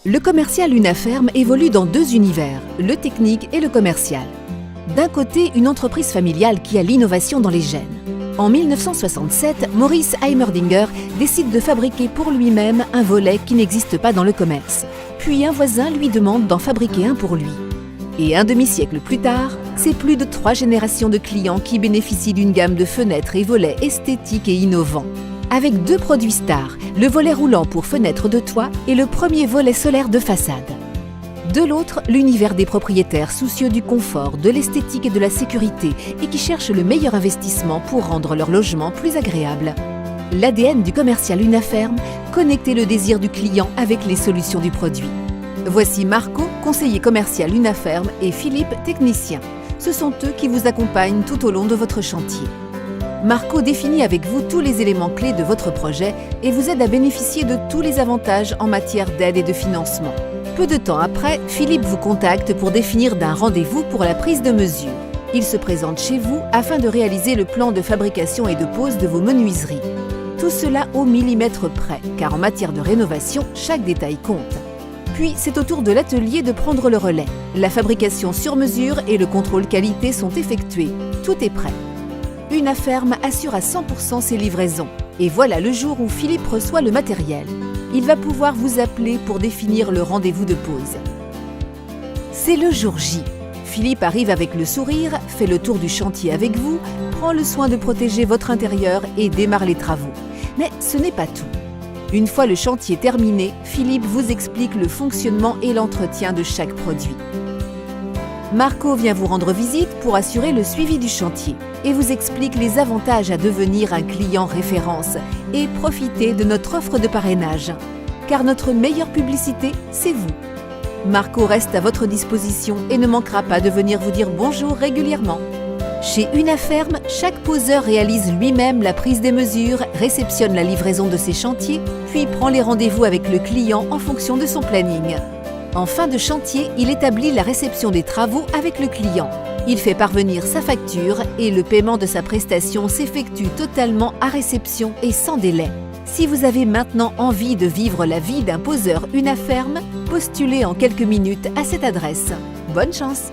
Le commercial Unaferm évolue dans deux univers, le technique et le commercial. D'un côté, une entreprise familiale qui a l'innovation dans les gènes. En 1967, Maurice Heimerdinger décide de fabriquer pour lui-même un volet qui n'existe pas dans le commerce. Puis un voisin lui demande d'en fabriquer un pour lui. Et un demi-siècle plus tard, c'est plus de 3 générations de clients qui bénéficient d'une gamme de fenêtres et volets esthétiques et innovants. Avec 2 produits stars, le volet roulant pour fenêtres de toit et le premier volet solaire de façade. De l'autre, l'univers des propriétaires soucieux du confort, de l'esthétique et de la sécurité et qui cherchent le meilleur investissement pour rendre leur logement plus agréable. L'ADN du commercial Unaferm, connecter le désir du client avec les solutions du produit. Voici Marco, conseiller commercial Unaferm, et Philippe, technicien. Ce sont eux qui vous accompagnent tout au long de votre chantier. Marco définit avec vous tous les éléments clés de votre projet et vous aide à bénéficier de tous les avantages en matière d'aide et de financement. Peu de temps après, Philippe vous contacte pour définir d'un rendez-vous pour la prise de mesure. Il se présente chez vous afin de réaliser le plan de fabrication et de pose de vos menuiseries. Tout cela au millimètre près, car en matière de rénovation, chaque détail compte. Puis, c'est au tour de l'atelier de prendre le relais. La fabrication sur mesure et le contrôle qualité sont effectués. Tout est prêt. Unaferm assure à 100% ses livraisons. Et voilà le jour où Philippe reçoit le matériel. Il va pouvoir vous appeler pour définir le rendez-vous de pose. C'est le jour J. Philippe arrive avec le sourire, fait le tour du chantier avec vous, prend le soin de protéger votre intérieur et démarre les travaux. Mais ce n'est pas tout. Une fois le chantier terminé, Philippe vous explique le fonctionnement et l'entretien de chaque produit. Marco vient vous rendre visite pour assurer le suivi du chantier et vous explique les avantages à devenir un client référence et profiter de notre offre de parrainage. Car notre meilleure publicité, c'est vous. Marco reste à votre disposition et ne manquera pas de venir vous dire bonjour régulièrement. Chez Unaferm, chaque poseur réalise lui-même la prise des mesures, réceptionne la livraison de ses chantiers, puis prend les rendez-vous avec le client en fonction de son planning. En fin de chantier, il établit la réception des travaux avec le client. Il fait parvenir sa facture et le paiement de sa prestation s'effectue totalement à réception et sans délai. Si vous avez maintenant envie de vivre la vie d'un poseur Unaferm, postulez en quelques minutes à cette adresse. Bonne chance!